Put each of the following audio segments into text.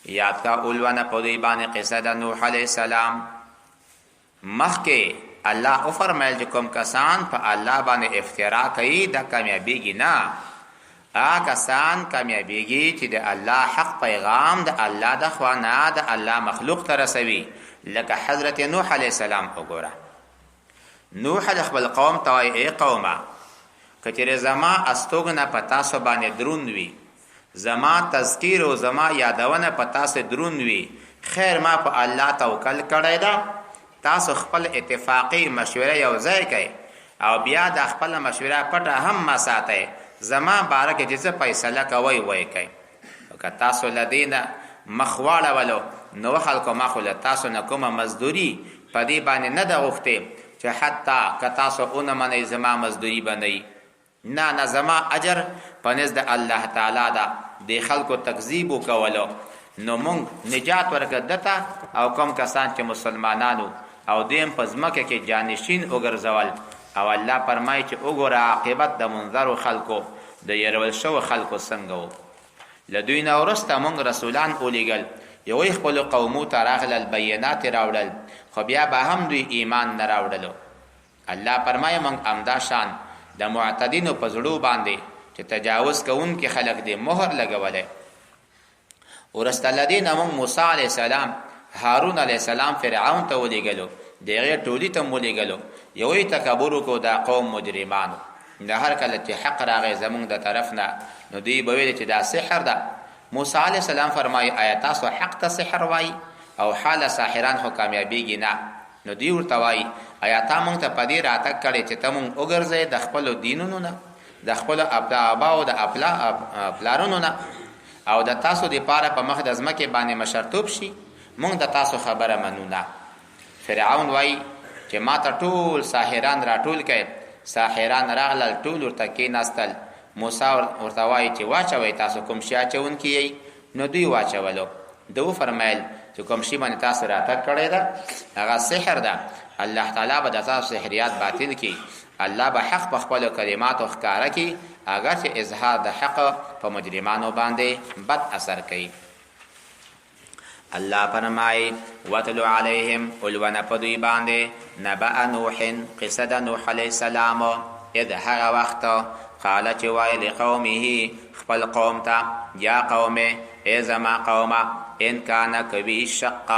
یاد کا اولوانا پدوی باندې قصه د نوح علیہ السلام. مخکې الله او فرمایل چې کوم کسان په الله باندې افترا کوي دا کامیابیږي نه. کسان کامیابیږي چې د الله حق پیغام د الله د خوانا د الله مخلوق ته رسوي. لکه حضرت نوح علیہ السلام وګوره. نوح د خپل قوم ته وایي ای قومه کچره زما استوګنه په تاسو باندې دروند وي، زما تذکیر او زما یادونه په تاسو دروند وي، خیر ما په الله توکل کړی دا. تاسو خپل اتفاقی مشوره یو ځای کړئ او بیا د خپل مشوره پټه هم ما ساتئ. زما بارکه چې څه فیصله کوي وای کوي. که تاسو لدینه مخواړه ولو نو خلکو ما خو له تاسو نه کومه مزدوری په دې باندې نه ده غوښتې چې حتی که تاسو اونه منئ زما مزدوری بنئ. نه زما اجر په نزد الله تعالی ده. د خلکو تکذیب وکولو نو مونږ نجات ورکړه دته او کوم کسان چې مسلمانانو او دیم په ځمکه کې جانشین وګرځول. او الله فرمایي چې وګوره عاقبت د منذر خلکو د يرول شو خلکو څنګه وو. لدوی نه ورسته مونږ رسولان اولیګل یو خپل قومو ته راغلل البینات راوړل خو بیا به هم دوی ایمان نه راوړلو. الله فرمایي مونږ امدا شان د معتدینو په زړو باندې چې تجاوز کوونکي خلک دې مهر لګولې. ورسته لدین مونږ موسی علی السلام هارون علی السلام فرعون ته ولېګلو دغه ټولی ته ولېګلو. یوې تکبر کو دا قوم مجرمانو د هر کله چې حق راغی زمونږ د طرف نه نو دوی به ویل چې دا سحر ده. موسی علی السلام فرمایي آیا تاسو حق ته سحر وای او حال ساحران خو کامیابیږي نه. نو دوی ورته وایي آیا تا مونږ ته پدې راتګ کړی چې ته مونږ وګرځې د خپلو دینونو نه د خپلو اباو د پلارونو نه او د تاسو دپاره په مخ د ځمکې باندې مشرتوب شي. مونږ د تاسو خبره منو نه. فرعون وایي چې ما ته ټول ساحران راټول کړئ. ساحران راغلل ټول ورته کېناستل. موسی ورته وایي چې واچوئ تاسو کوم شی اچونکي یئ. نو دوی واچولو. ده وفرمیل چې کوم شی باندې تاسو راتګ کړی ده هغه سحر ده. الله تعالی به د تاسو سحریات باطل کړي. الله به حق په خپلو کلماتو ښکاره کړي اگر چې اظهار د حق په مجرمانو باندې بد اثر کوي. الله فرمای وتلو علیهم ولونا پدوی باندې نبأ نوح قصه د نوح علیہ السلام اذ هغه وخت قال چې وای لقومه خپل قوم ته یا قومه ای زما قومه ان کان کوي شق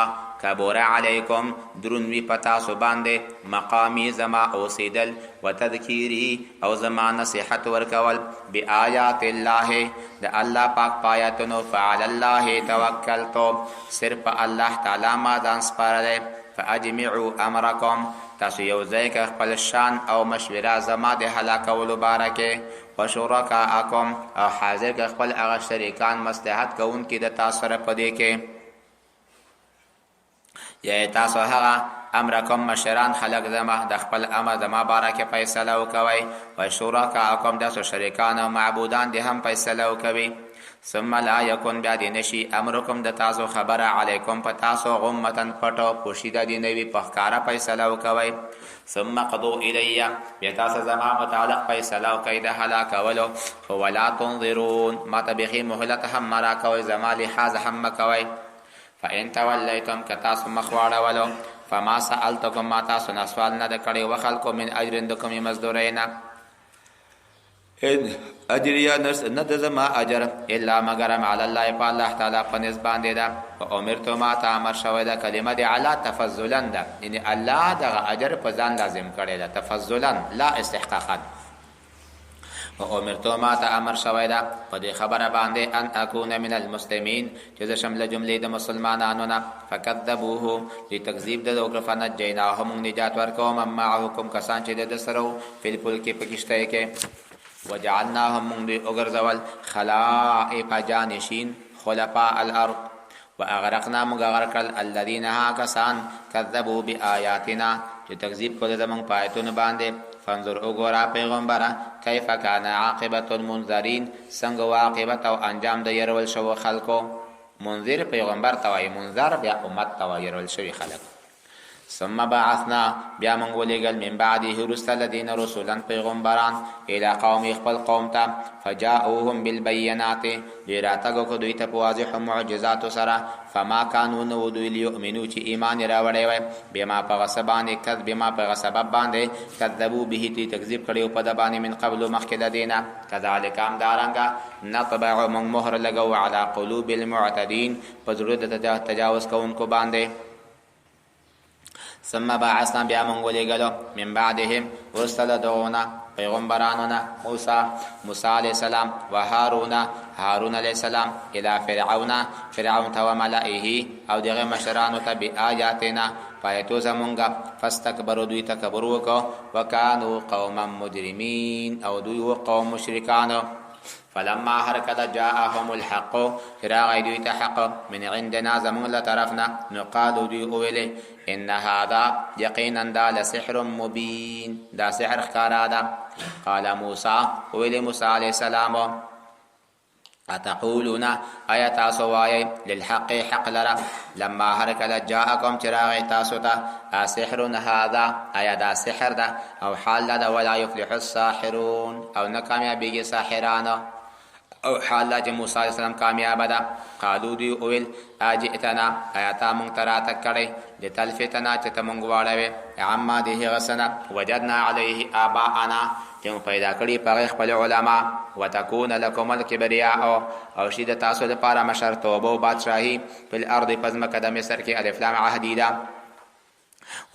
کبر علیکم درون وی پتا سو باندې مقامی زما اوسیدل وتذکیری او زما نصیحت ورکول بیاات الله د الله پاک پایاتونو فعل الله توکلتو صرف الله تعالی ما ځان سپارل. فاجمعوا امرکم تاسو یو ځای کې خپل شان او مشوره زما د هلاکولو بارکه وشرکاءکم او حاضر کې خپل هغه شریکان مصلحت کوونکي د تاسو سره پدې کې یا تاسو هغه امرکم مشران خلق زما د خپل امر زما بارکه فیصله وکوي او شرکاءکم د شریکان او معبودان دې هم فیصله وکوي. ثم لا یکن بیا دې نشي امرکم د تاسو خبره علیکم په تاسو غمتن پټو پوشیده دې نوی په ښکارا فیصله وکوي. ثم قضوا الی بیا تاسو زما متعلق فیصله وکوي د هلاکولو. ولا تنظرون ما تبخي مهلت هم مرا کوي زما لحاظ هم کوي. فإن تولیتم کتاسو مخواړه ولو فما سألتکم ما تاسو نه سوال نه د کړی وخلکو من اجر د کومې مزدورینا ان اجریا نه د زما اجر الا مگرم علی الله په الله تعالی په نس باندې ده. او امرتو ما ته امر شوی ده کلمه دی علی تفضلا ده یعنی الله دغه اجر په ځان لازم کړی ده تفضلا لا استحقاقا. او امرتو ما ته امر شوی ده په دې خبره باندې ان اكون من المسلمین چې شامل جملې د مسلمانانو نه. فکذبوه لتکذیب د وکړه فنجیناهم نجات ورکوم معهم کسان چې د سرو فل پل کې پکشته کې وجعلناهم من اوغرزول خلائف جانشین خلفاء الارض واغرقنا مغرقل الذين هاكسان كذبوا بآياتنا چې تکذیب کول زمون پایتون باندې. فانظر وګورا پیغمبره کیف کان عاقبت المنذرین څنګه واقعیت او انجام د يرول شو خلکو. منذر پیغمبر توای منذر بیا امت توای يرول شوی خلک. ثم بعثنا بیا موږ ولېږل من بعده وروسته الذین رسولا پیغمبران الی قوم خپل قوم ته فجاءوهم بالبینات دوی راتګ وکړو دوی ته په واضحو معجزاتو سره فما کانوا نو دوی لیؤمنو چې ایمان یې راوړی وی بما په هغه څه باندې بما په هغه سبب باندې کذبوا به دوی تکذیب کړی په د باندې من قبل مخکې د دې نه کذلک همدارنګه نطبع موږ مهر لګوو علی قلوب المعتدین په زړه د تجاوز کوونکو باندې ثم بعثنا بیا موږ ولېږلو من بعدهم وروسته له دغونه پیغمبرانو نه موسی علیه السلام و هارون علیه السلام الی فرعون ته و ملئه او دغه مشرانو ته بآیاتنا پایتو زمونږه فاستکبروا دوی تکبر وکړو وکانو قوما مجرمین او دوی و قوم مشرکانو فلما هر کله جاءهم الحق راغی دوی ته حق من عندنا زمون له طرفنا نو قالو دوی ویلې ان هذا یقینا دا لسحر مبین دا سحر ښکارا ده قال موسی ویلې موسی علیه السلام اتقولون ایا تاسو وایي للحق حق لرا لما هر کله جاءکم چراغ تاسو ته سحر هذا ایا دا سحر ده او حال ده ولا يفلح الساحرون او ناکامیابیږي ساحرانو او حال چې موسی علیہ السلام کامیاب ده قالو دی اول اجئتنا آیاتا مونږ تراته کړي د تلفتنا چې ته مونږ واړوي عما ده غسنا وجدنا عليه آباءنا چې پیدا کړي په خپل علما وتكون لكم الكبرياء او شید تاسو لپاره مشرتوب او بادشاہي په الارض پزمکه د مصر کې الف لام عهدیدا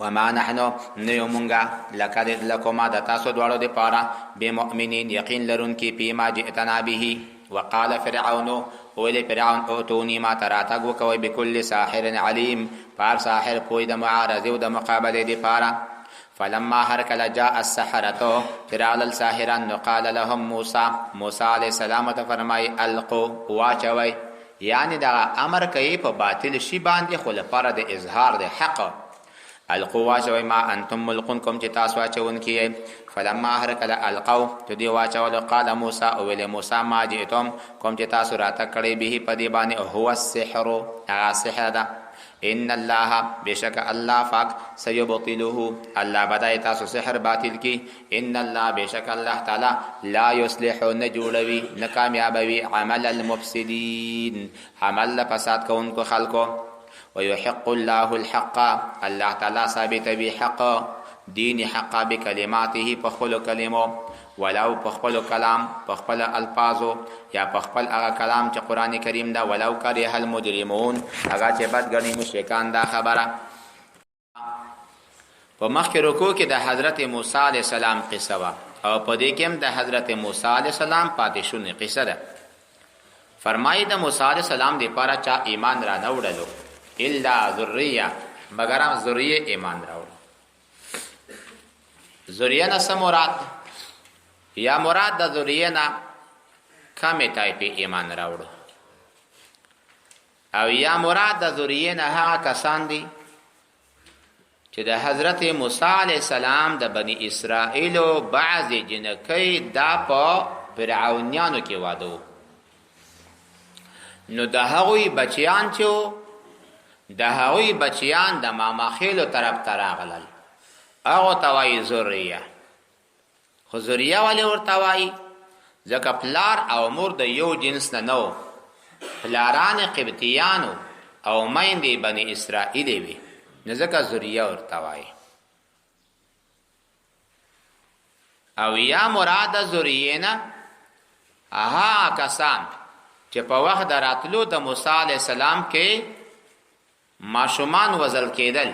وما نحنو نيومونگا لكما د تاسو دوالو د پاره بمؤمنین یقین لرون کی پیما جئتنا به وقال فرعون ولي فرعون اوتوني ما تراتق وكوي بكل ساحر عليم فار ساحر پوی د معارضه او د مقابله د پاره فلما هركل جاء السحرة فرعون الساحران قال لهم موسى عليه السلام فرمای القوا واچوي یعنی دا امر کوي په باطل شی باندې خو لپاره د اظهار د حق القوا شوی ما انتم ملقون کوم چې تاسو اچون کیه فلما هرکل القوا تدی واچول قال موسی او ویل موسی ما جئتم کوم چې تاسو راته کړي به په دی باندې هو السحر هغه سحر ده ان الله بشک الله پاک سيبطله الله بدای تاسو سحر باطل کی ان الله بشک الله تعالی لا يصلح نجولوي ناکامیابوي عمل المفسدين عمل فساد کوونکو خلقو ويحق الله الحق الله تعالی ثابت به حق دین حق بکلماته پخپل کلمو ولو پخپل کلام پخپل الفاظو یا پخپل هغه کلام چې قران کریم دا ولو کره المجرمون هغه چې بد غنی مشرکان دا خبره په مخکې رکوع کې د حضرت موسی علیه السلام قصه وا او په دې کې هم د حضرت موسی علیه السلام پاتې شونې قصه ده فرمایي د موسی علیه السلام د پاره چا ایمان را نه وړلو الا ذریه مگر هم ذریه ایمان راوړ ذریه نه مراد یا مراد د ذریه نه کمه ټایپ ایمان راوړ او یا مراد د ذریه نه هغه کسان دي چې د حضرت موسی علی السلام د بنی اسرائیل او بعض جنکی دا په فرعونانو کې وادو نو د هغوی بچیان چې د هغوی بچیان د ماماخیلو طرف ته راغلل هغه توای ذریه خو ذریه ولې ورته وایي ځکه پلار او مور د یو جنس نه نو پلاران قبطیانو او میندې بنی اسرائیل وي نو ځکه ذریه ورته وایي او یا مراد ذریه نه هغه کسان چې په وخت د راتلو د موسی علیه السلام کې ماشومان وزل کېدل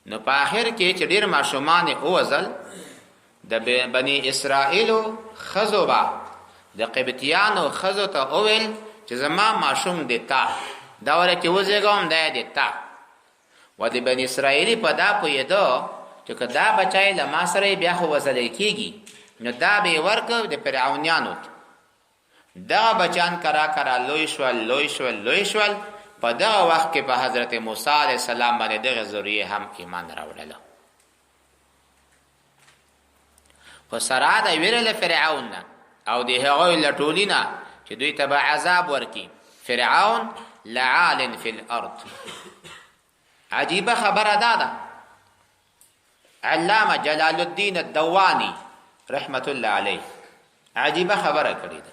نو په آخر کې چې ډېر ماشومان وزل د بنی اسرائیلو خزو با د قبطیانو خزو ته اول چې زما ماشوم دیتا دا وره کې وزګوم دا دیتا و د بنی اسرائیلی په دا پویدو چې کدا بچای له ما سره بیا خو وزل کېږي نو دا به ورکو د فرعونانو دا بچان کرا لوی شول په دا وخت کې په حضرت موسی علیه السلام باندې دغه ذریه هم ایمان راوړل په سره د ویرل فرعون او د هغه لټولینا چې دوی ته عذاب ورکی فرعون لعال فی الارض عجیبه خبره ده علامه جلال الدین الدوانی رحمت الله علیه عجیبه خبره کړې ده.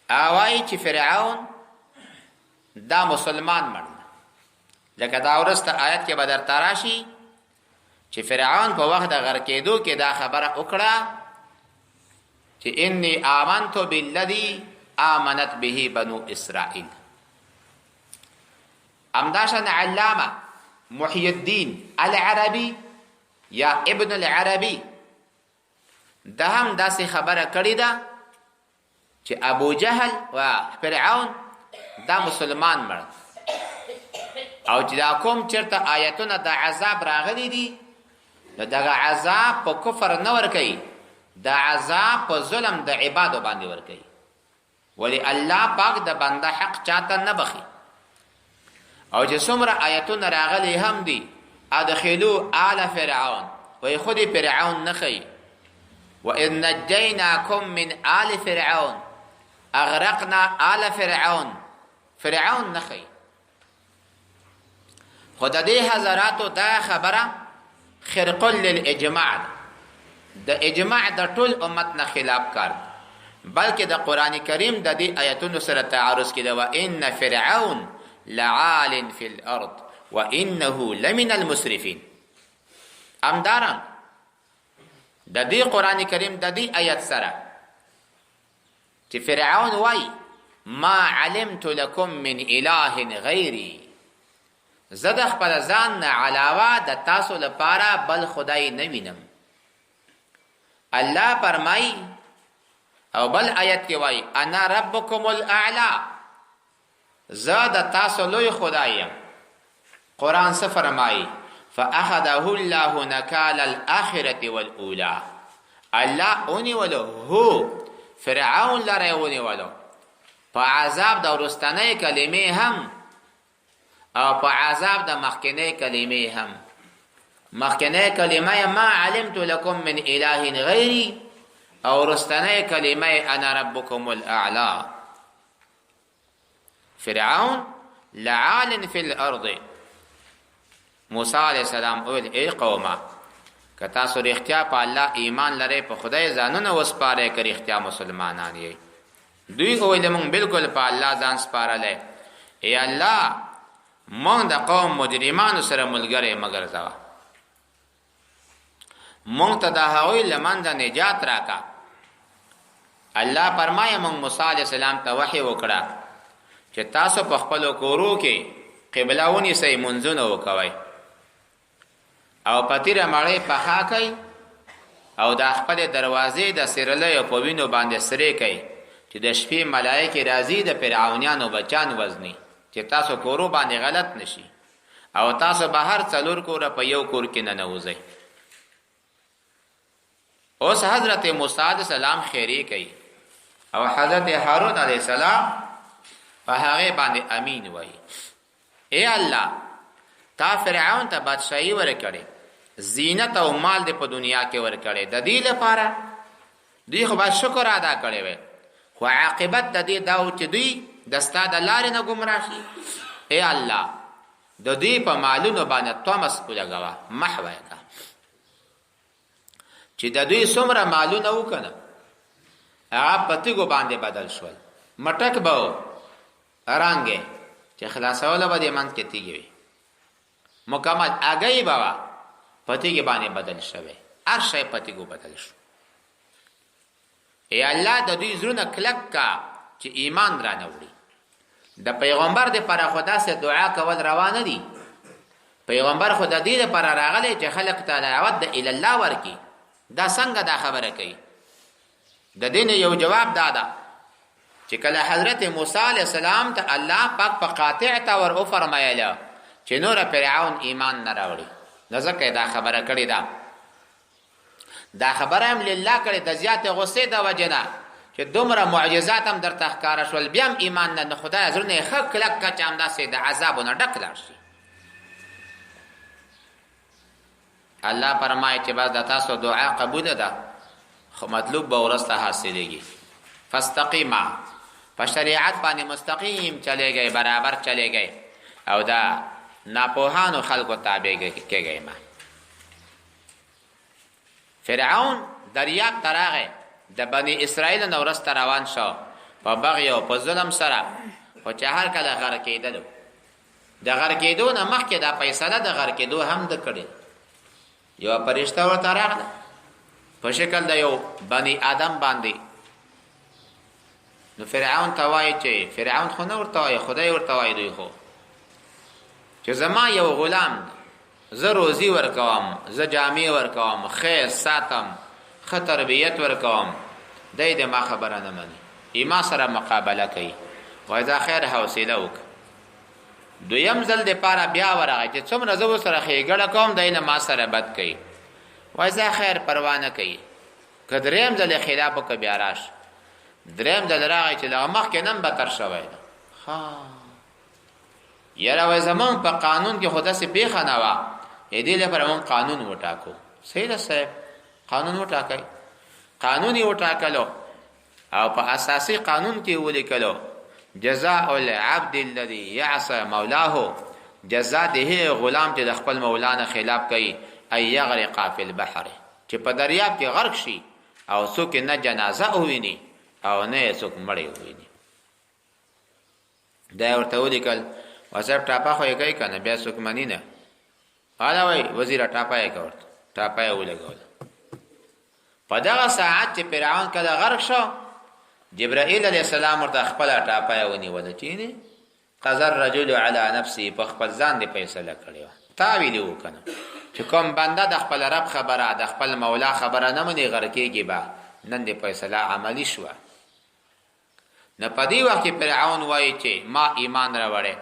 اوایي چې فرعون دا مسلمان مړ لکه دا ورسته آیت کې به درته راشي چې فرعون په وخت د غرق کېدو کې دا خبره وکړه چې انی آمنت بالذی آمنت به بنو اسرائیل. امداشن علامه محی الدین العربی یا ابن العربی دا هم داسې خبره کړې ده چې ابو جهل و فرعون دا مسلمان مړ او چې دا کوم چرته آیتونه د عذاب راغلي دي نو دغه عذاب په کفر نه ورکوي، دا عذاب په ظلم د عبادو باندې ورکوي. ولی الله پاک د بنده حق چاته نه بخي. او چې څومره آیتونه راغلي هم دي ادخلوا آل فرعون وی خودی فرعون نخی وَإِذْ نَجَّيْنَاكُمْ مِنْ آلِ فِرْعَوْنَ اغرقنا آل فرعون فرعون نخی. خود دې حضراتو دا خبره خرق للاجماع د اجماع د ټول امت نه خلاف کار، بلکې د قران کریم د دې آیتونو سره تعارض کړي. وان فرعون لعال فی الارض وانه لمن المسرفین. امداران د دې قران کریم د دې آیت سره چې فرعون وای ما علمت لكم من اله غیری، زده خپل ځان نه علاوه د تاسو لپاره بل خدای نه وینم. الله فرمای او بل آیت کې وای انا ربکم الاعلى، زاد تاسو لوی خدایم. قرآن څه فرمای فاخذه الله نکال الاخره والاولى. الله اونی ولو هو فرعون لره اونی ولو په عذاب د ورستنې کلمې هم او په عذاب د مخکنې کلمې هم. مخکنې کلمه ما علمت لكم من اله غیری او ورستنې کلمه انا ربکم الاعلى. فرعون لعال فی الارض. موسی علیہ السلام اول ای قومه که تاسو رښتیا په الله ایمان لرئ په خدای ځانونه وسپاره که رښتیا مسلمانان یې. دوی وویل موږ بالکل په الله ځان سپارلی. ای الله موږ د قوم مجرمانو سره ملګری مه ګرځوه، موږ ته د هغوی له منځه نجات راکړه. الله فرمایي موږ موسی علیه السلام ته وحی وکړه چې تاسو په خپلو کورو کې قبله ونیسئ، منځونه وکوئ او پتیره مړۍ پخا کوئ او د خپل دروازې د سرلیو په وینو باندې سرې کوئ چې د شپې ملایکې راځي د فرعونیانو بچان وزني چې تاسو کورو باندې غلط نشي او تاسو بهر څلور کوره په یو کور کې ننوځئ. اوس حضرت موسی علیہ السلام خیری کوي او حضرت هارون علیہ السلام په هغه باندې امین وایي. اے الله تا فرعون ته بادشاہي ورکړې، زینت او مال دې په دنیا کې ورکړې، د دې لپاره دوی خو باید شکر ادا کړی وي، خو عاقبت د دې دا و چې دوی د ستا د لارې نه ګمراه شي. ای الله د دوی په مالونو باندې طمس ولګوه، محو یې کړه چې د دوی څومره مالونه وکنه هغه په تیږو باندې بدل شول. مټک به و رنګې چې خلاصوله به دې منځ کې تیږې وي، مکمل اگئی به وه په تیږې باندې بدل شوی، هر شی په تیږو بدل شو. ای الله د دوی زړونه کلک کا چې ایمان را نه وړي. د پیغمبر د پر خدا سره دعا کول روانه دي. پیغمبر خدا دې لپاره راغلی چې خلق ته دعوت د الی الله ورکی. دا څنګه دا خبره کوي؟ د دین یو جواب دادا چې کله حضرت موسی علیہ السلام ته الله پاک په قاطع تور او فرمایله چې نور فرعون ایمان نه راوړي، ځکه دا خبره کړې ده. دا خبره هم لله کړې د زیات غصې د وجنه چې دومره معجزات هم درته ښکاره شول، بیا هم ایمان نه خدای زړونه یې ښه کلک که چې همداسې د عذابونه ډک لاړ شي. الله فرمایي چې بس د تاسو دعا قبوله ده، خو مطلوب به ورسته حاصلېږي. فاستقیما په شریعت باندې مستقیم چلیږئ، برابر چلیږئ او دا ناپوهانو خلکو تابع کېږئ ما. فرعون دریاب تراغه د بنی اسرائیل نو ورسته روان شو په بغي او په ظلم سره، او چې هر کله غر کېدل د غر کېدو نه مخکې دا فیصله د غر کېدو هم د کړي. یو پرشته ورته راغله په شکل د یو بنی آدم باندې. نو فرعون ته وایي چې فرعون خو نه ورته وایي، خدای ورته وایي دوی خو چې زما یو غلام زه روزي ورکوم، زه جامې ورکوم، خیر ساتم، ښه تربیت ورکوم، دی د ما خبره نه مني، ایما سره مقابله کوي. وایي دا خیر حوصله وکړه. دویم ځل دپاره بیا ورغی چې څومره زه ورسره ښېګړه کوم دی نه ما سره بد کوي. وایي زه خیر پروا نه کوي، که درېیم ځل یې خلاف وکړه بیا راشه. درېیم ځل راغی چې دغه مخکې نن بدتر شوی ده. یاره وایي زمونږ په قانون کې خو داسې پېښه نه وه، دې لپاره مونږ قانون وټاکو. صحیح ده صاحب، قانون وټاکئ. قانون یې وټاکلو او په اساسي قانون کې ولیکلو جزاء العبد الذي يعصى مولاه، جزاء د هغه غلام چې د خپل مولا نه خلاف کوي، ای یغرق فی البحر، چې په دریاب کې غرق شي او څوک نه جنازه وویني او نه څوک مړی وویني. دا ورته ولیکل. وصاحب ټاپه خو یې کوي که نه، بیا څوک مني نه. هله وایي وزیره ټاپه یې کوه، ټاپه یې ولګوله. په دغه ساعت چې فرعون کله غرق شو، جبرائیل علیه السلام ورته خپله ټاپه یې ونیوله چې نه قضى الرجل على نفسه، په خپل ځان دې فیصله کړې وه. تا ویلي وو که نه چې کوم بنده د خپل رب خبره د خپل مولا خبره نه مني غرق کېږي به. نن دې فیصله عملي شوه. نه په دې وخت کې فرعون وایي چې ما ایمان راوړی.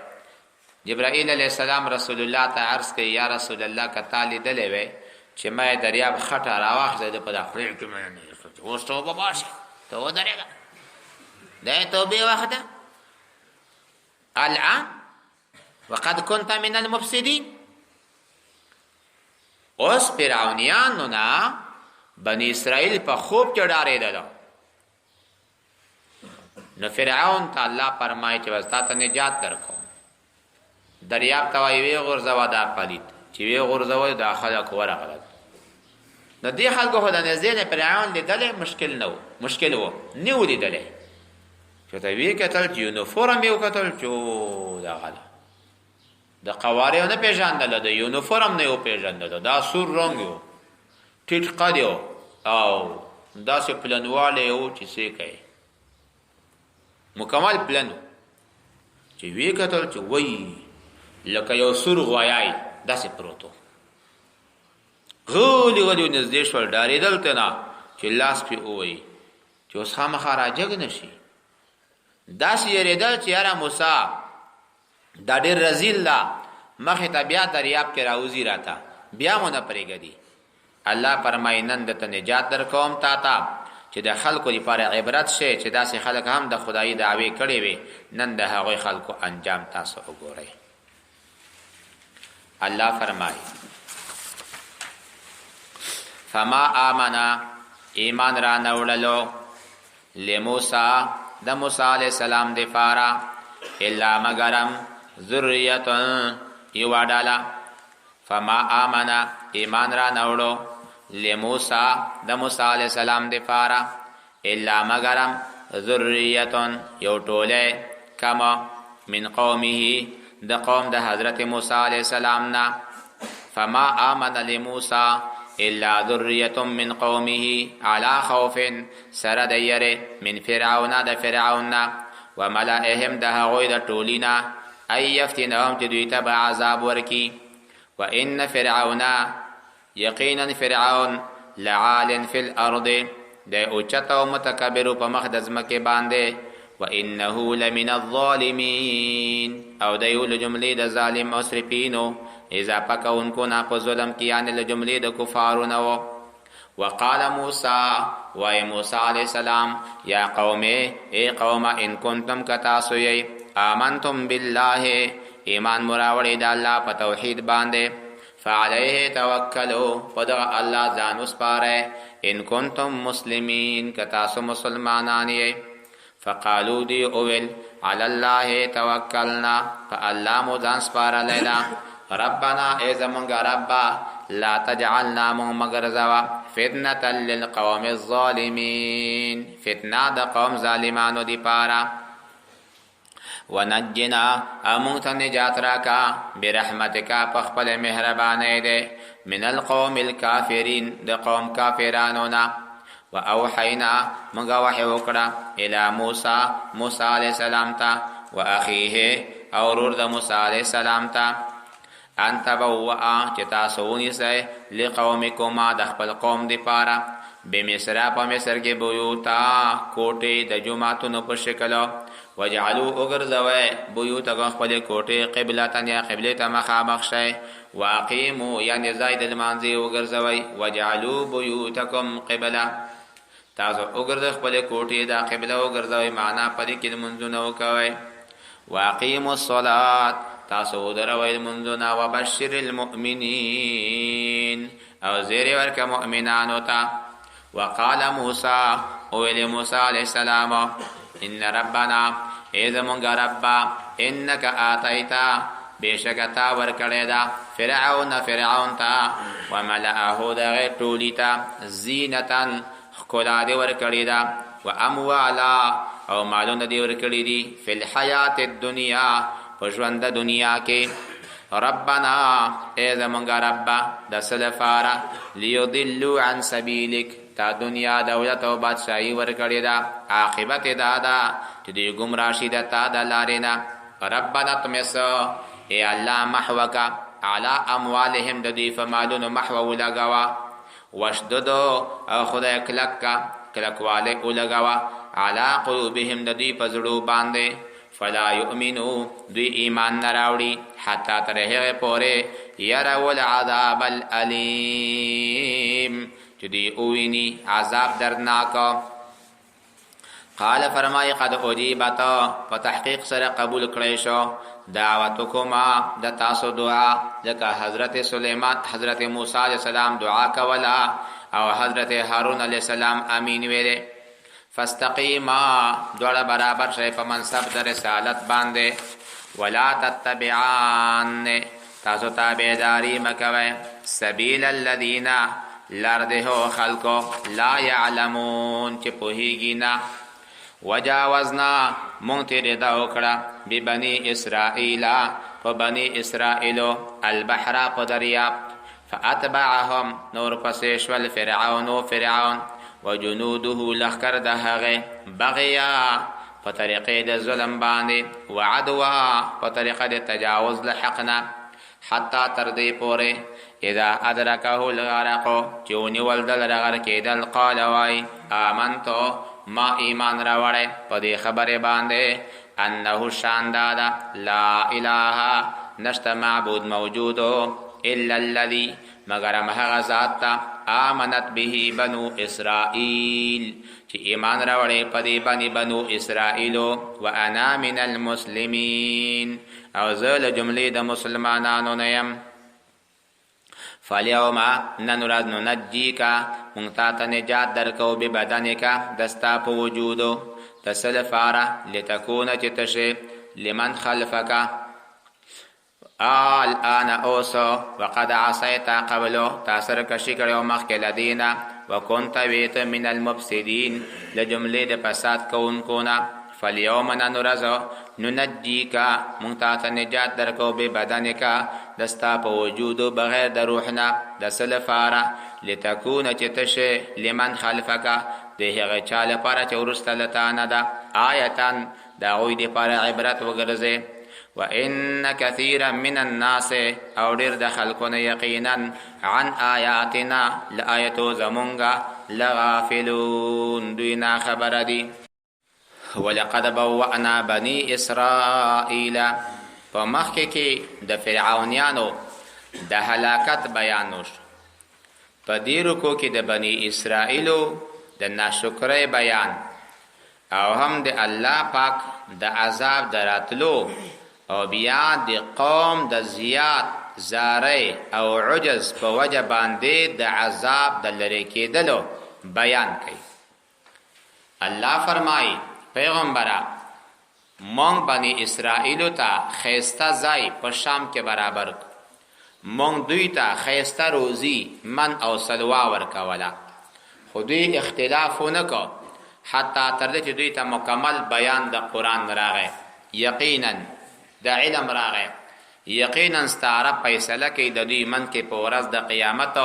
جبرائیل علیه السلام رسول الله ته عرض کوي یا رسول الله که تا لیدلی وی چې ما دریاب خټه راواخیسته ده په دا خولې کې مې نه ایښه، اوس توبه باسه، ته ودرېږه، دا یې توبې وخت ده. الان وقد كنت من المفسدين. اوس فرعونیانو نه بنی اسرائیل په خوب کې ډارېدل. نو فرعون ته الله فرمایي چې بس تا ته نجات درکوم. دریاب ته وایي ویې غورځوه دا پلید، چې ویې غورځوه دا خلک ورغلل. نو دې خلکو خو د نږدې نه فرعون لیدلی مشکل نه و، مشکل و نه و لیدلی. چې ته ویې کتل چې یونیفورم یې وکتل چې دغه ده د قوارې نه پېژندله، د یونیفورم نه یې وپېژندله، دا سور رنګ و، ټیټ قد و او داسې پلنوالی و چې څه کوي، مکمل پلن و. چې ویې کتل چې وایي لکه یو سور غویای داسې پروت و. غلی غلی نږدې شول، ډارېدل ته نه چې لاس پې ووایي چې اوس خامخا راجګ نه شي. داسې یېرېدل چې یاره موسی دا ډېر رزیل ده، مخې ته بیا دریاب کې راوځي راته، بیا مو نه پرېږدي. الله فرمایي نن درته نجات در کوم تا ته چې د خلکو لپاره عبرت شي چې داسې خلک هم د خدایي دعوې کړې وي. نن د هغوی خلکو انجام تاسو وګورئ. الله فرمایي فما آمنا ایمان را نوړلو لموسی د موسی علیہ السلام د پاره الا مگرم ذریتن یو ډاله. فما آمنا ایمان را نوړو لموسی د موسی علیہ السلام د پاره الا مگرم ذریتن یو ټوله کما من قومه د قوم د حضرت موسی علیہ السلام نا. فما آمن لموسی الا ذریه من قومه على خوف سره د یره من فرعون د فرعون و ملائهم د هغوی د ټولینا ای یفتنهم چې دوی ته به عذاب ورکی. و ان فرعون یقینا فرعون لعال فی الارض د اوچت او متکبر په مخ د ځمکې باندې. و انه لمن الظالمین او د یو جملې د ظالم مسرفینو اضافه کوونکو نه په ظلم کې یعنی له جملې د کفارو نه و. وقال موسی وای موسی علیہ السلام یا قوم ای قوم ان کنتم کتاسو یی آمنتم بالله ایمان مراوړی د الله په توحید باندې فعلیه توکلوا پدغه الله ځان وسپاره ان کنتم مسلمین کتاسو مسلمانان یی. فقالو دی اول علی الله توکلنا فالله مو ځان سپاره لیدا ربنا ای زمونږ ربا لا تجعلنا مونږ مګرځوه فتنة للقوم الظالمین فتنه د قوم ظالمانو دی پاره ونجنا امون ته نجات راکا برحمتک په خپل مهربانۍ دی من القوم الكافرین د قوم کافرانو نه و اوحینا موږ وحی وکړه الی موسی علیه السلام ته و اخیه او ورور د موسی علیه السلام ته ان تبوأ چې تاسو ونیسئ لقومکما د خپل قوم دپاره بمصر په مصر کې بیوتا کوټې د جوماتونو په شکل وجعلوا وګرځوئ بیوتکم خپلې کوټې قبلتن یا قبلې ته مخامخ شئ واقیموا یعنې ځای د لمانځه وګرځوئ وجعلوا بیوتکم قبله تاسو وګرځئ خپلې کوټې دا قبله وګرځوئ معنا په دې کې لمونځونه وکوئ واقیموا الصلاة تاسو ودروئ لمونځونه وبشر المؤمنین او زیر ورکه مؤمنانو ته وقال موسی اویل موسی علیہ السلام ان ربنا ای زمونږ ربا انک آتیتا بیشکتا ورکړی دا فرعون ته وملأه دغه ټولي ته زینتا ښکلا دې ورکړې ده و اموالا او مالونه دې ورکړي دي فی الحیات الدنیا په ژوند د دنیا کې ربنا ای زمونږ ربا د څه لپاره لیضلوا عن سبیلک تا دنیا دولت او بادشاهي ورکړې ده عاقبت دا ده چې دوی ګمراه شي د تا د لارې نه ربنا اطمس ای الله محوکه علی اموالهم د دوی په مالونو محو ولګوه واشددو او خدای کلکوالی ولګوه علی قلوبهم د دوی په زړو باندې فلا یؤمنو دوی ایمان نه راوړي حتی تر هغې پورې یروا العذاب الالیم چې دوی وویني عذاب دردناک قال فرمای قد اجیبت په تحقیق سره قبول کړی شو دعوتکما د تاسو دعا ځکه حضرت موسی علیه السلام دعا کوله او حضرت هارون علیه السلام امین ویلې فاستقیما دوړه برابر شئ په منصب د رسالت باندې ولا تتبعان تاسو تابعداري مکوئ سبیل الذین لار د هغو خلکو لا یعلمون چې پوهیږي نه وجاوزنا مونږ تېرېدا وکړه ببني اسرائیل په بني اسرائیلو البحر په دریاب فاتبعهم نور پسې شول فرعون وجنوده لښکر د هغې بغیا په طریقې د ظلم باندې وعدوا په طریقه د تجاوز له حق نه حتی تر دې پورې اذا ادرکه الغرق چې ونیول دل غرق کېدل قال وای آمنتو ما ایمان راوړی په دې خبرې باندې انه شان داده لا اله نشته معبود موجودو الا الذي مگر هغه ذات ته آمنت به بنو اسرائیل چې ایمان راوړی په دې باندې بنو اسرائیلو وانا من المسلمین او زه له جملې د مسلمانانو نه یم فالیوم نن ورځ ننجیکا مونږ تا ته نجات درکو ببدنکا دستا په وجودو د څه لپاره لتکونه چې ته شې لمن خلفکه الآن اوسو وقد عصیت قبلو تا سرکشي کړی مخکې له دې نه وکنت ویت من المفسدین له جملې د فساد کوونکو نه فالیوم نن ورځ ننجیکا مونږ تا ته نجات درکو ببدنکا دستا په وجودو بغیر د روح نه د څه لپاره لتکونه چې ته شې لمن خلفکه د هغه چا لپاره چې وروسته له تا نه ده آیتا د هغوی دپاره عبرت وګرځې وان کثیرا من الناس او ډېر د خلکو نه یقینا عن آیاتنا له آیتو زمونږه لغافلون دوی ناخبره دي ولقد بوأنا بني اسرائیل په مخکې کې د فرعونیانو د هلاکت بیان وشو په دې رکو کې د بني اسرائیلو د ناشکرۍ بیان او هم د الله پاک د عذاب د راتلو او بیا د قوم د زیات زارۍ او عجز په وجه باندې د عذاب د لرې کېدلو بیان کوي الله فرمایي پیغمبره مونږ بني اسرائیلو ته ښایسته ځای په شام کې برابر مونږ دوی ته ښایسته روزي من او سلوا ورکوله، خو دوی اختلاف ونه کو حتی تر دې چې دوی ته مکمل بیان د قرآن راغی. یقینا د علم راغی، یقینا ستا رب فیصله کوي د دوی من کې په ورځ د قیامت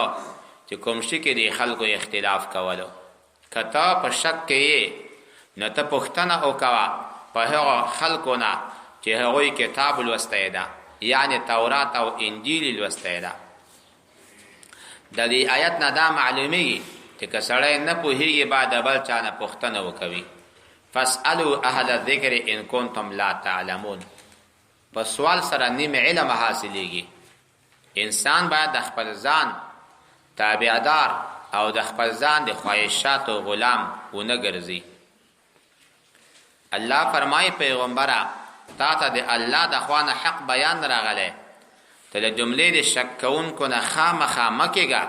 چې کوم شي کې د خلکو اختلاف کولو. که ته په شک کې یې نو ته پوښتنه وکوه په هغو خلکو نه چې هغوی کتاب لوستی ده، یعنی تورات او انجیل لوستی ده. د دې آیت نه دا معلومیږي چې که سړی نه پوهیږي باید د بل چا نه پوښتنه وکوي. فاسألوا اهل الذکر ان کنتم لا تعلمون. په سوال سره نیم علم حاصلیږي. انسان باید د خپل ځان تابعدار او د خپل ځان د خواهشاتو غلام ونه ګرځي. الله فرمای پیغمبره تا ته د الله د خوا نه حق بیان راغلی، ته له جملې د شک کوونکو نه خامخا مه کېږه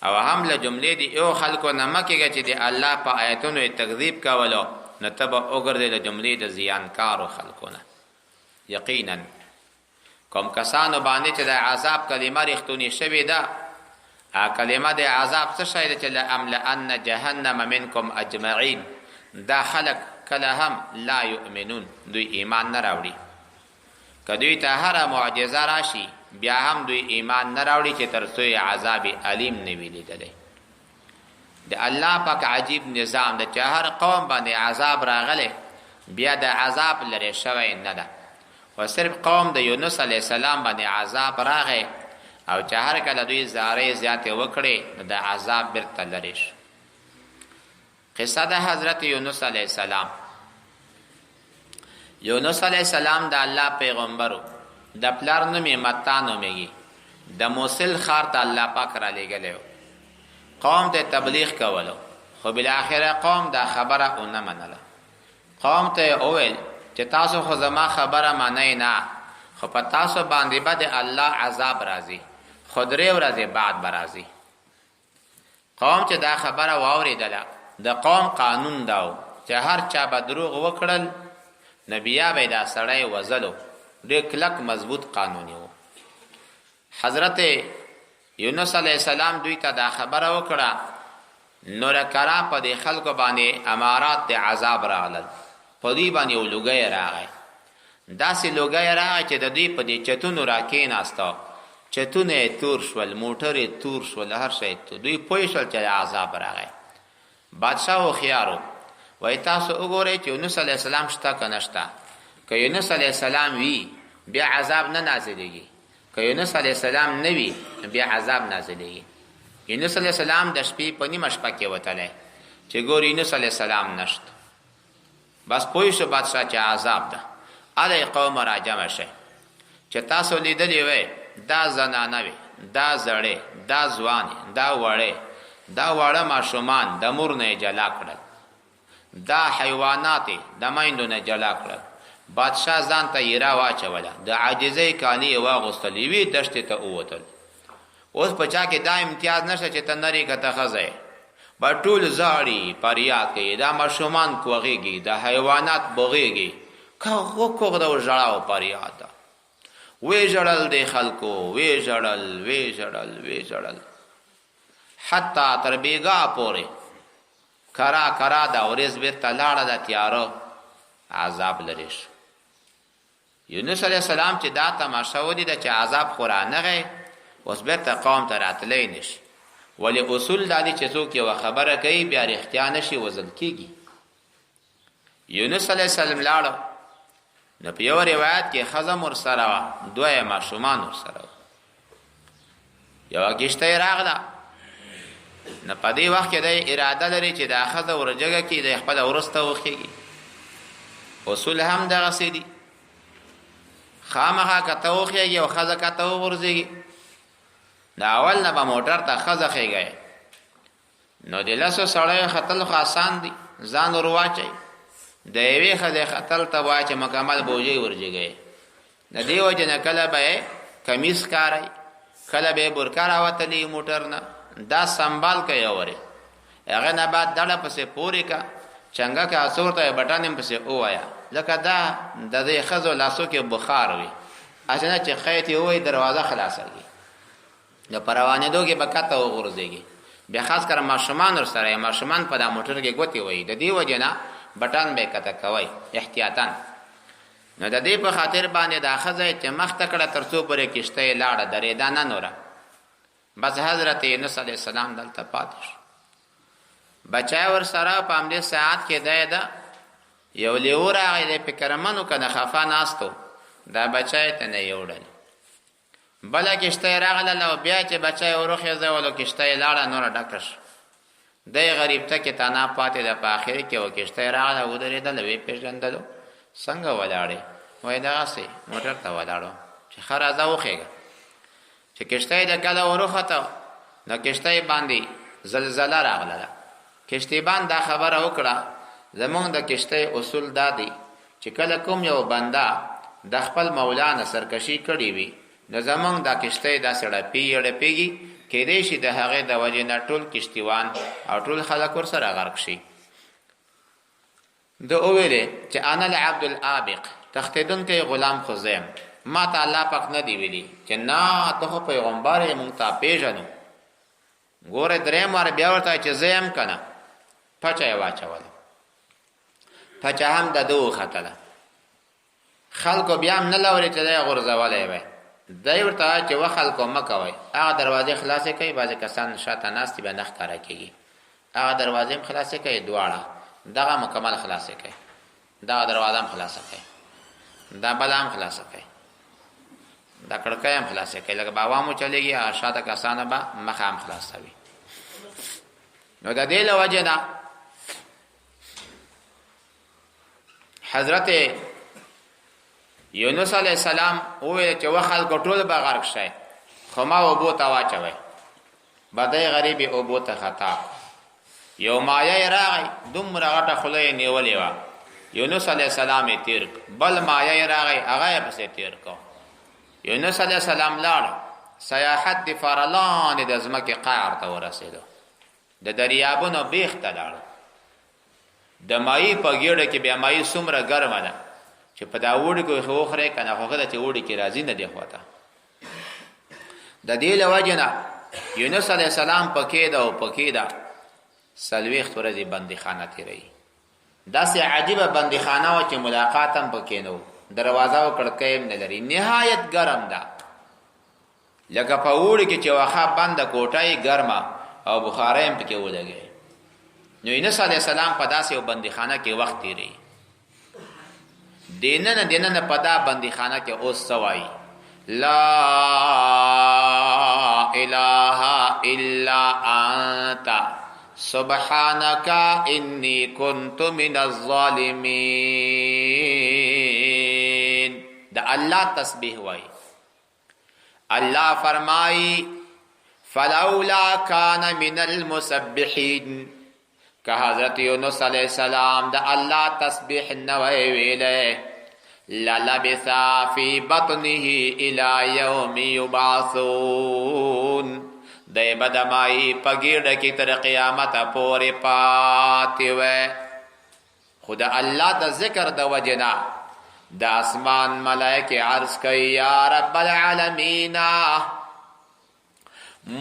او هم له جملې د یو خلکو نه مه کېږه چې د الله په آیتونو یې تکذیب کولو، نو ته به وګرځې له جملې د زیانکارو خلکو نه. یقینا کوم کسانو باندې چې د عذاب کلمه رښتونې شوې ده، کلمه د عذاب څه شی ده چې لأملأن جهنم منکم اجمعین، دا خلق کله هم لا یؤمنون، دوی ایمان نه راوړي. که دوی ته هره معجزه راشي بیا هم دوی ایمان نه راوړي چې تر څو یې عذاب علیم نه وي لیدلی. د الله پاک عجیب نظام ده چې هر قوم باندې عذاب راغلی بیا د عذاب لرې شوی نه ده، و صرف قوم د یونس علیه السلام باندې عذاب راغی او چې هر کله دوی زارې زیاتې وکړې نو د عذاب بیرته لرې شو. قصه د حضرت یونس علیه السلام. یونس علیه السلام د الله پیغمبرو، د پلار نوم یې متا نومیږي، د موصل ښار ته الله پاک را لېږلی و، قوم ته تبلیغ کولو، خو بالاخره قوم دا خبره ونه منله. قوم ته وویل چې تاسو خو زما خبره منئ نه، خو په تاسو باندې به د الله عذاب راځي، خو 3 ورځې بعد به راځي. قوم چې دا خبره واورېدله، د قوم قانون دا و چې هر چا به دروغ وکړل نو بیا به دا سړی وزلو. ډېر کلک مضبوط قانوني و. حضرت یونس علیه السلام دوی ته دا خبره وکړه، نور کرا په دې خلکو باندې امارات د عذاب راغلل، په دوی باندې یو لوګی راغی. داسې لوګی راغی چې د دوی په دې چتونو را کېناسته، چتونه یې تور شول، موټر یې تور شول، هر شی تور. دوی پوه شول چې عذاب راغی. بادشاه هوښیار وای تاسو وګورئ چې یونس علیه السلام شته که نشته. که یونس علیه السلام وي بیا عذاب نه نازلیږي، که یونس علیه السلام نه وي بیا عذاب نازلیږي. یونس علیه السلام د شپې په نیمه شپه کې وتلی چې ګور یونس علیه السلام نشته. بس پوه شو بادشاه چې عذاب ده. هله قوم را جمع شئ چې تاسو لیدلی وی دا زنانه وي، دا زړې، دا ځوانې، دا وړې، دا واړه ماشومان د مور نه جلا کړل، دا حیوانات د میندو نه جلا کړل. بادشاه ځان ته یې را واچوله، د عاجزۍ کالي یې واغوستل، یوې دښتې ته ووتل. اوس په چا کې دا امتیاز نشته چې ته نرې که ته ښځه یې، به ټول زاړي فریاد کوي، دا ماشومان کوغېږي، دا حیوانات بغېږي، کوغ د ژړا او فریاد ده. وی ژړل د خلکو، وی ژړل، وی ژړل، وی ژړل، حتی تر بیګا پورې کرا کرا دا ورځ بیرته لاړه د تیاره، عذاب لرې شو. یونس علیه السلام چې دا تماشه ولیده چې عذاب خو رانغی، اوس بیرته قوم ته راتلی نشي. ولې اصول دا دی چې څوک یوه خبره کوي بیا رښتیا نشي وزل کېږي. یونس علیه السلام لاړو، نو په یو روایت کې ښځه ورسره وه، 2 ماشومان ورسره وه. یوه کښتۍ راغله، نو په دې وخت کې دی اراده لري چې دا ښځه ورجګه کړي، دی خپله وروسته وخېږي. اصول هم دغسې دي، خامخا که ته وخېږي او ښځه که ته وغورځېږي، د اول نه به موټر ته ښځه خېږی، نو د 10 سړیو ختل خو آسان دي، ځان ور واچئ. د یوې ښځې ختل ته وایي چې مکمل بوجۍ ورجګئ. د دې وجې نه کله به یې کمیس کاروئ، کله به یې برکه راوتلي موټر نه، دا سنبال که یورې، هغه نه بعد دړه پسې پورې که چنګه که اڅور ته یې بټن هم پسې ووایه، ځکه دا د دې ښځو لاسو کې بخار وي، هسې نه چې خیط یې ووایي دروازه خلاصوي. د پروانې دوګه بکاته وغورځيږي بیا خاص کر ماشومان ور سره ماشومان په دا موټر کې ګوتی وای د دې وجنه بټان به کته کوي احتیاطاً نو د دې په خاطر باندې دا خزه چې مخ تکړه ترڅو پرې کشته لاړه درې دانه نوره بس حضرت یونس علی السلام دلته پاتش بچای ور سره په امدې ساعت کې ده یو لیور هغه په کرمنو کنه خفا ناستو دا بچای ته نه یوړل بل کشته راغله لو بیا چې بچای ورخه زولو کشته لاړه نور ډاکټر د غریب ته کې تانا پاتې د په اخر کې و کشته راغله ودرې د لوي پیژندلو څنګه ولاړې وای دا سي موټر ته ولاړو چې خرازه وخېګه چې کشته د کله ورخته نو کشته باندې زلزلہ راغله کشته باندې خبره وکړه زمونږ د کشته اصول دادي چې کله کوم یو بندا د خپل مولانا سرکشي کړی وي نو زمونږ د کشته د سړه پیږي کې دې شي د هغه د وجه نه ټول کشتیوان او ټول خلک ور سره غرق شي د اوله چې انا العبد الابق تختدن کې غلام خزیم ما ته الله پاک نه دی ویلي چې نه ته پیغمبر مونږ ته پیژنو ګوره درې مار بیا ورته چې زیم کنه پچای واچول پچا هم د دوه خطله خلکو بیا هم نه لوري چې دا غرزولې وي دای ورته چې وخلکو مکوي هغه دروازه خلاصې کوي بعضی کسان شاته ناستي به نخ کارا کوي هغه دروازه خلاصې کوي دواړه دغه مکمل خلاصې کوي دا دروازه هم خلاصې کوي دا بلام خلاصې کوي دا کړکۍ هم خلاصې کوي لکه باوامو چلےږي شاته کسانه به مخ هم خلاصوي نو د دې لوجه نه حضرت یونس علیہ السلام وې چې وخل ګټول به غرق شي خما او بو تا واچوي بدای غریبي او بو ته خطا یو مایه راغی دومره غټه خلې نیولې وا یونس علیہ السلام تیر بل مایه راغی هغه پسې تیر کو یونس علیہ السلام لاړ سیاحت دی فرلان د ازمکه قعر ته ورسېدو د دریابونو بیخ ته لاړ د مای په ګډه کې بیا مای سمره ګرمه ده چې په دا وړي کو خوخره کنه خوخه چې وړي کې راځي نه دی خواته د دې لوجنه یونس علی السلام پکې دا او پکې دا سلويخ ورځي بندخانه تیری دا سه عجيبه بندخانه و چې ملاقات هم پکې نو دروازه او کړکېم نه لري نهایت ګرم ده لکه په وړي کې چې واخه بنده کوټای ګرمه او بخاریم پکې ولګي نو یونس علی السلام په داسې یو بندخانه کې وخت تیری دیننه پدا بندخانه کې اوس سوای لا اله الا انت سبحانك انی كنت من الظالمین دا الله تسبیح وای الله فرمای فلولا كان من المسبحين که حضرت یونس علیہ السلام دا اللہ تسبیح نوی ویلے للبثا فی بطنه الى یوم یبعثون دی بدمائی پگیڑ کی تر قیامت پوری پاتی وی خدا اللہ دا ذکر دا وجنا دا اسمان ملائک عرض کئی یا رب العالمین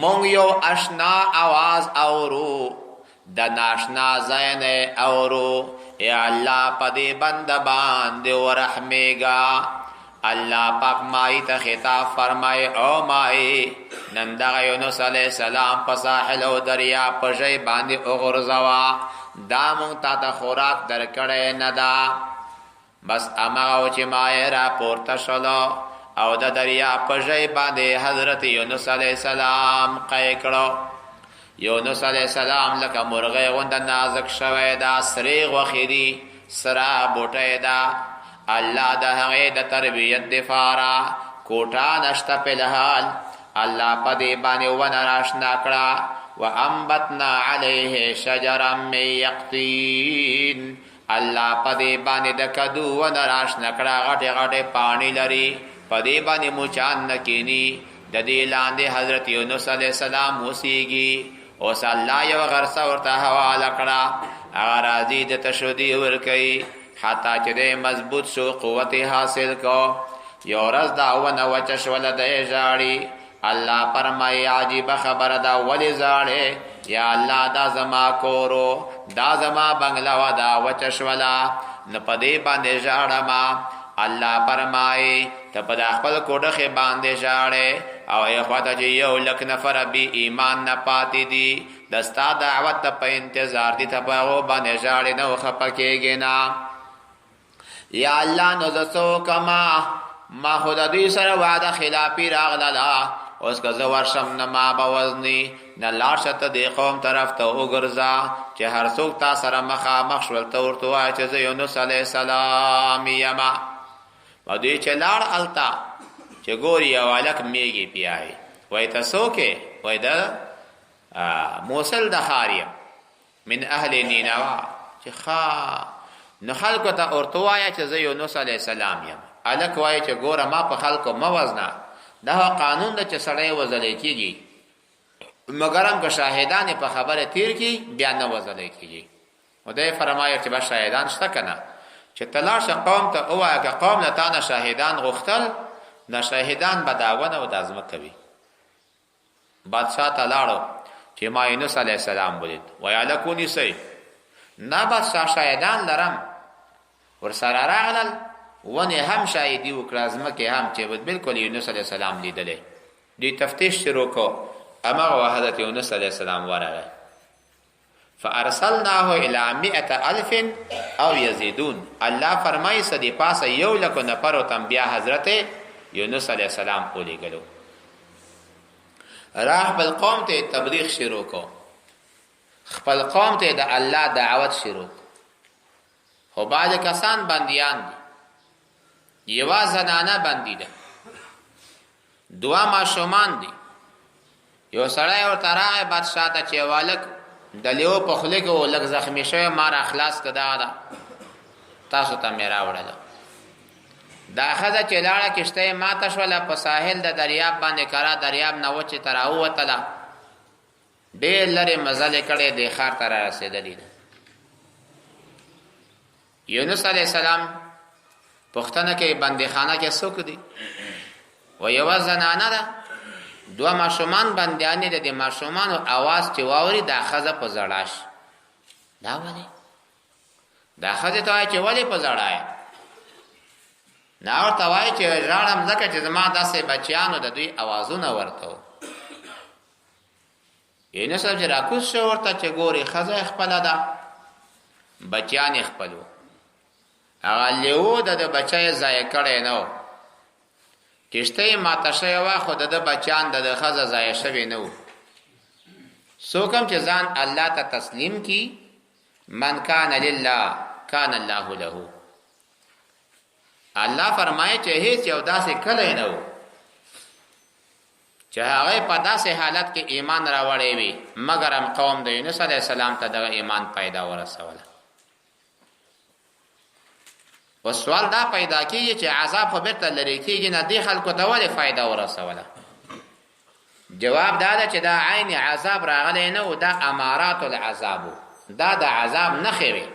مونگ یو اشنا آواز اورو د ناشنا زین اورو یا الله پدی بند باندې ورحمیگا الله پاک مای ته خطاب فرمای او مای نندا یونس علیہ السلام په ساحل او دریا په ځای باندې وګرځوا دا مونږ ته خوراک درکړې نه دا بس اماو چې مای را پورته شلو او د دریا په ځای باندې حضرت یونس علیہ السلام قایکړو یونس علیہ السلام لکه مرغه غوند نازک شوی دا سریغ وخیری سرا بوټه دا الله د هغه د تربیت دفارا کوټا نشته په لحال الله پدې باندې ونراشنا کړه وانبتنا علیه شجرا من یقطین الله پدې باندې د کدو ونراشنا کړه غټه غټه پانی لري پدې باندې موچان نکینی د دې لاندې حضرت یونس علیہ السلام وسیږي او الله یو غرسه ورته حواله کړه هغه راځي د تشدید ور کوي حتی چې د مضبوط شو قوت حاصل کو یو ورځ دا ونه وچ شول د ژاړي الله فرمایي عجیب خبره ده ولې ژاړې یا الله دا زما کورو دا زما بنگله و دا وچه شوله نه په دې باندې ژاړم الله فرمایي ته په خپل کوډخې باندې ژاړې او ای خواته چې یو لک نفر بی ایمان نه پاتې دي د ستا دعوت ته په انتظار دي ته په هغو باندې ژاړې نه وخفه کېږې نه یا الله نو زه څه وکړم ما خو د دوی سره وعده خلافي راغلله اوس که زه ورشم نه ما به وزني نه لاړ شه ته دې قوم طرف ته وګرځه چې هر څوک تا سره مخامخ شول ته ورته ووایه چې زه یونس علیه السلام یم او دوی چې لاړ هلته چې ګوري یو هلک میږي پیایي وایي ته څوک یې وایي د موصل د ښار یم من اهل نینوا چې ښه نو خلکو ته ورته ووایه چې زه یونس علیه السلام یم هلک وایي چې ګوره ما په خلکو مه وزنه دا قانون ده چې سړی وزلی کېږي مګر هم که شاهدان په خبره تیر کړي بیا نه وزلی کېږي خدای فرمایي چې بس شاهدان شته که نه چې ته لاړ شه قوم ته ووایه که قوم له تا نه شاهدان غوښتل نه شاهدان به دا ونه او دا ځمکه وي بادشاه ته لاړو چې ما یونس علیه السلام ولید وایي هلک ونیسئ نه بادشاه شاهدان لرم ورسره راغلل ونې هم شاهدي وکړه ځمکې هم چې بالکل یونس علیه السلام لیدلی دوی تفتیش شروع کړو هماغه حضرت یونس علیه السلام ورغی فارسلناه الى 100,000 او یزیدون الله فرمایي څه د پاسه 100,000 نفرو ته بیا حضرت یونس علیه السلام ولیږلو راح خپل قوم ته تبلیغ شروع کړو خپل قوم ته د الله دعوت شروع خو بعض کسان بندیان دي یوا زنانه بندی ده دوا ماشومان دي یو سړی ورته راغی بادشاه ته چې والک د لیو په خوله کې لږ زخمي شوی ما را خلاص که دا ده تاسو ته مې راوړله دا ښځه چې لاړه کښته یې ماته شوله په ساحل د دریاب باندې کرا دریاب نه وچې ته راووتله ډېر لرې مزل یې کړی دی ښار ته را رسېدلې ده یونس علیه السلام پښتنه کې بندیخانه کې څوک دي و یوه زنانه ده دوه ماشومان بندیانې ده د ماشومانو اواز چې واوري دا ښځه په زړه شي دا ولې دا ښځې ته وایي چې ولې په زړه یې نه ورته وایي چې ژاړم ځکه چې زما داسې بچیانو د دوی اوازونه ورته و یونس صاحب چې راکوز شو ورته چې ګوري ښځه خپله ده بچیان یې خپل و هغه لیو د بچی ضایع کړی نه و کښته یې ماته شوې وه خو د بچیان د ښځه ضایع شوي نه و څوک هم چې ځان الله ته تسلیم کی من کان لله کان الله له الله فرمایي چې هیڅ یو داسې کلی نه و چې هغه په داسې حالت کې ایمان راوړی وي مګر هم قوم د یونس علیه السلام ته دغه ایمان پیدا ورسوله و سوال دا پیدا کیږي چې عذاب خو بیرته لرې کیږي نه دې خلکو ته ولې فایده ورسوله جواب دا ده چې دا عین عذاب راغلی نه و دا امارات العذاب دا د عذاب نښې وي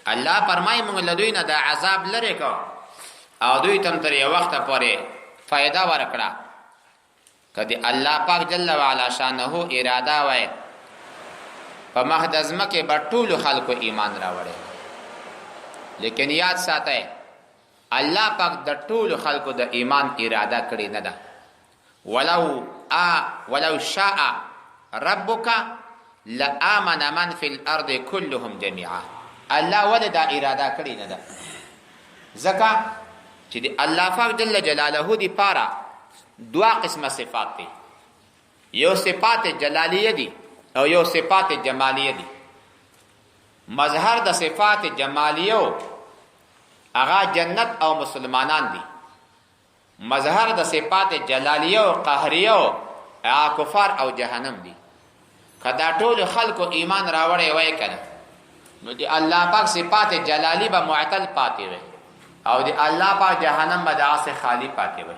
الله فرمایي موږ له دوی نه دا عذاب لرې کړو او دوی ته تر یو وخته پورې فایده ورکړه که د الله پاک جل وعلا شانه اراده وای په مخ د ځمکې به ټولو خلکو ایمان راوړی لیکن یاد ساتئ الله پاک د ټولو خلکو د ایمان اراده کړې نه ده ولو شاء ربک لآمن من فی الارض كلهم جميعا الله ولې دا اراده کړې نه ده ځکه چې د الله پاک جل جلاله دی پاره دوا قسمه صفات دي یو صفات جلالیه دي او یو صفات جمالیه دي مظهر د صفات جمالیه هغه جنت او مسلمانان دي مظهر د صفات جلالیه او قهریه هغه کفار او جهنم دي کدا ټول خلکو ایمان راوړی وای کنه نو دی الله پاک صفات جلالی به معتل پاتې وي او دی الله پاک جهنم به داسې خالی پاتې وي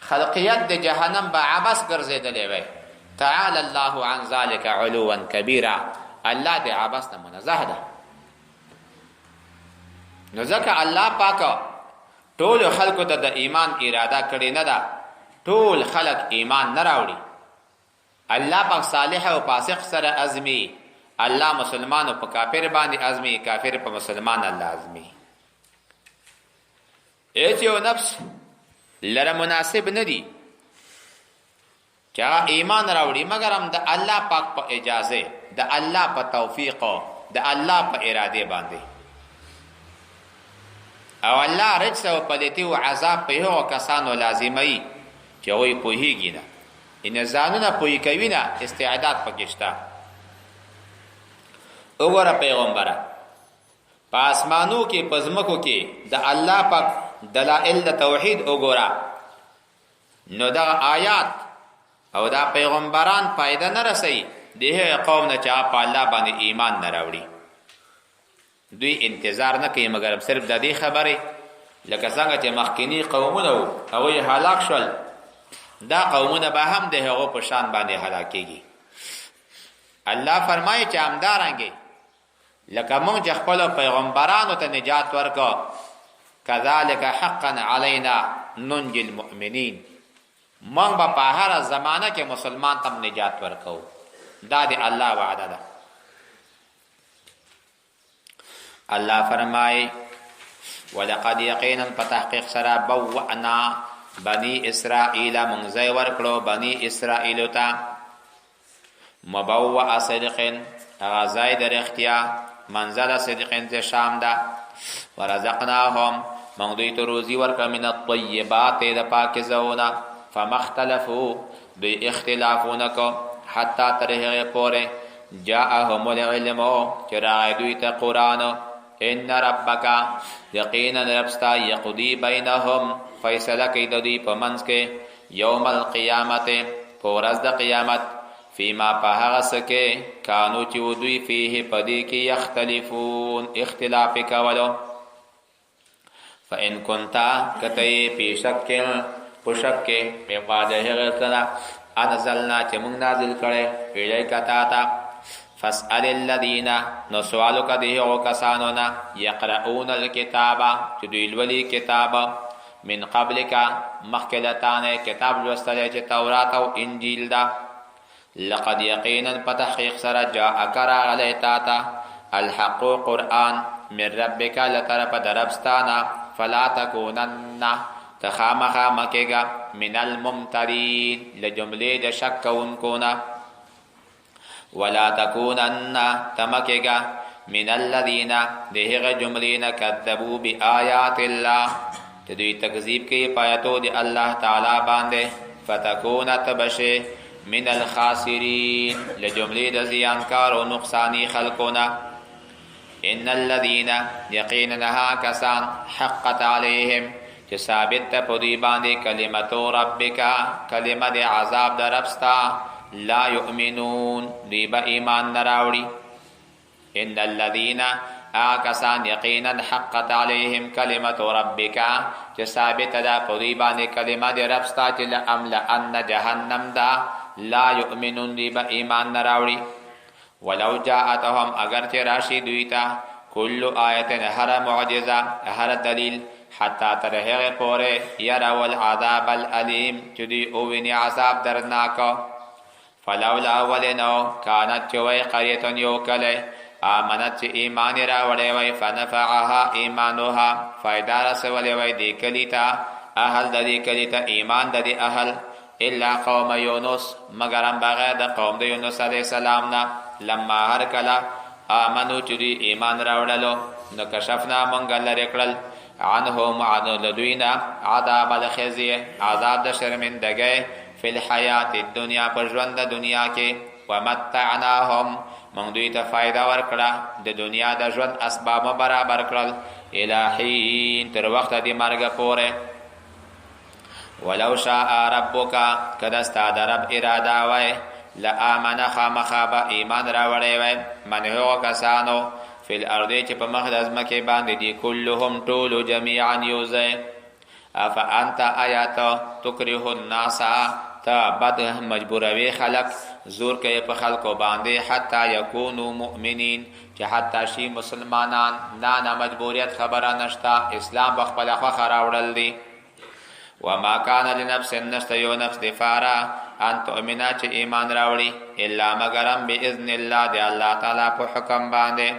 خلقیت د جهنم به عبس ګرځېدلې وي تعالی الله عن ذلك علوا كبيرا الله د عبس نه منزه ده نو ځکه الله پاک ټول خلکو ته د ایمان اراده کړې نه ده، ټول خلک ایمان نه راوړي. الله پاک صالح او فاسق سره ازمي، الله مسلمان او کافر باندې ازمي، کافر په مسلمان الله ازمي. ایت یو نفس لره مناسب نه دي چا ایمان راوړي مگر هم د الله پاک په اجازه، د الله په توفیق، د الله په اراده باندې. او الله رجس او پلیتی او عذاب په هغو کسانو لازمي چې هغوی پوهیږي نه، ان ځانونه پوهی کوي نه، استعداد پکې شته. وګوره پیغمبره په اسمانو کې په ځمکو کې د الله پاک دلائل د توحید وګوره، نو دا آیات او دا پیغمبران فائدہ نه رسي دغه قوم نه چا په الله باندې ایمان نه راوړي. دوی انتظار نه کوي مگر صرف د دې خبره لکه څنګه چې مخکینی قومونه او یې هلاک شول، دا قومونه به هم د هغو په شان باندې هلاکیږي. الله فرمایي چې همدارنګه لکه موږ خپل پیغمبرانو ته نجات ورکو، کذالک حقا علینا ننجی المؤمنین، موږ به په هر زمانه کې مسلمان تم نجات ورکو. دا دی الله وعده ده. الله فرمای ولقد یقینا فتحقیق سرا بوعنا بنی اسرائیل، منځای ورکړو بنی اسرائیل ته مبوع صدق، غزای در اختیا منزل صدق ته شام ده. ورزقناهم موږ دوی ته روزي ورکړه من الطیبات د پاکیزونه، فمختلفو دوی اختلافونه کو حتی تر هغه پورې جاءهم العلم چې راغی دوی ته قرآن. ان ربک یقینا ربستا یقضی بینهم فیصله کوي د دوی په منځ کې یوم القیامت په ورځ د قیامت فیما په هغه څه کې کانو چې دوی فیه پدې کې یختلفون اختلاف کولو. فإن كنت کته پیشک کې پوشک کې په واده هغه سره انزلنا چې موږ نازل کړي الیک تا ته فاسأل الذین، نو سوالو کده او کسانو نه یقرؤون الکتاب چې دوی لولي کتاب من قبلک مخکلتانه کتاب لوستل چې تورات او انجیل دا. لقد یقینا فتحقیق سره جاءک راغلی تا ته الحق قرآن من ربک لطرف دربستانا فلا تکونن تخامخا مکیگا من الممترین لجمله د شک کونکونا، ولا تکونن تمکیگا من الذین دهغ جملین کذبوا بآیات اللہ تدوی تکذیب کی پایتو دی اللہ تعالی باندے فتکون تبشے من الخاسرین لجمله د زیانکار و نقصانی خلقونا. ان الذین یقیننها کسان حقت علیہم چې ثابت ته په دوی باندې کلمتو ربک کلمه د عذاب د ربستا لا یؤمنون دوی به ایمان نه راوړي. ان الذین کسان یقینا حقت علیهم کلمتو ربک چې ثابت ده په دوی باندې کلمه د ربستا چې لأملأن جهنم دا لا یؤمنون دوی به ایمان نه راوړي. ولو جاءتهم اگر چې راشي دوی ته کل آیت هر معجزه هر دلیل حتی تر هغه پورې یروا العذاب العلیم چې دوی اوویني عذاب درناک. فلولا ولنو کانت چې وی قریة یو کلی آمنت چې ایمان راوړی وی فنفعها ایمانها فایده رسولی وی دی کلی ته اهل د دې کلی ته ایمان د دې اهل الا قوم یونس مگر هم بغیر د قوم د یونس علیه السلام نه لما هر کله آمنو چې دوی ایمان راوړلو نو کشفنا مونږ لرې کړل عنهم عن لدوینا عذاب الخزي عذاب د شرمندګۍ فی الحیات الدنیا پر ژوند د دنیا کې ومتعناهم مونږ دوی ته فایده ورکړه د دنیا د ژوند اسباب برابر کړل الی حین تر وخت د مرګ پورې. ولو شاء ربک کده ستا د رب اراده وای لآمن خامخا ایمان راوړی وای من هغو کسانو فی الارض چې په مخ د ځمکې باندې دي کلهم ټولو جمیعا یوځای. افانت آیات تکره الناس تا بد مجبوروي خلق زور کوي په خلکو باندې حتی یکونو مؤمنین چې حتی شي مسلمانان نه مجبوریت خبره نشتا اسلام بخپل خوخه راوړل دي وما كان لنفس نشت یو نفس دفارا ان تؤمنا چې ایمان راوړي الا مگرم باذن الله دی الله تعالی په حکم باندې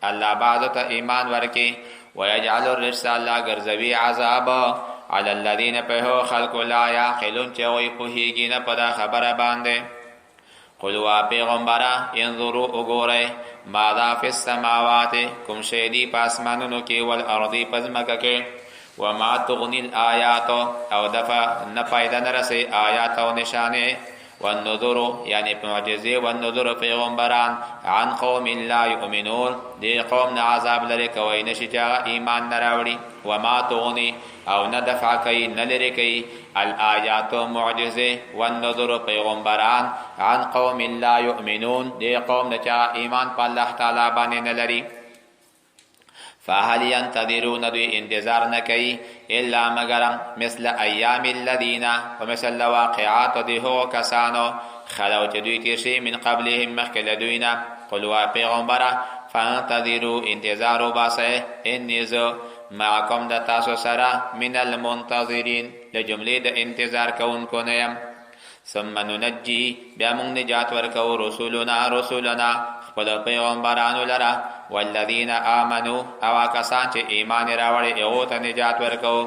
الله بعد ته ایمان ورکی ويجعل الرجس الله ګرځوي عذاب على الذين په خلق لا يعقلون چې وي پوهیږي نه په خبره باندې قلوا پیغمبرا انظروا وګورئ ماذا في السماوات کوم شی دی پاسمانونو کې ول ارضی پزمکه کې وما تغني الآيات او دفع نفایده نرسی آیات او نشانه والنذر یعنی معجزه والنذر پیغمبران عن قوم لا يؤمنون دی قوم نه عذاب لري کوي نشي چې ایمان نراوړي وما تغني او ندفع کوي نلري کوي الآیات معجزه والنذر پیغمبران عن قوم لا يؤمنون دی قوم نه چې ایمان په الله تعالی باندې نلري فهل ينتظرون دوی انتظار نکي الا مگرم مثل ایام الذين ومثل واقعات دی هو کسانو خلو چې دوی تیر شي من قبلهم مخکل دوینا قلوا پیغمبره فانتظروا انتظار وباسه اني ذو معكم د تاسو سره من المنتظرين لجمله د انتظار کوونکو نه يم ثم ننجي بیا موږ نجات ورکو رسولنا خپل پیغمبرانو لرا والذین آمنوا او کسان چې ایمان راوړي هغه ته نجات ورکو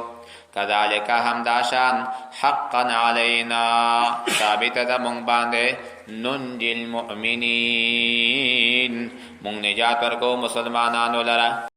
کذالک همداشان حقا علینا ثابت ده مونږ باندې ننجي المؤمنین مونږ نجات ورکو مسلمانانو لرا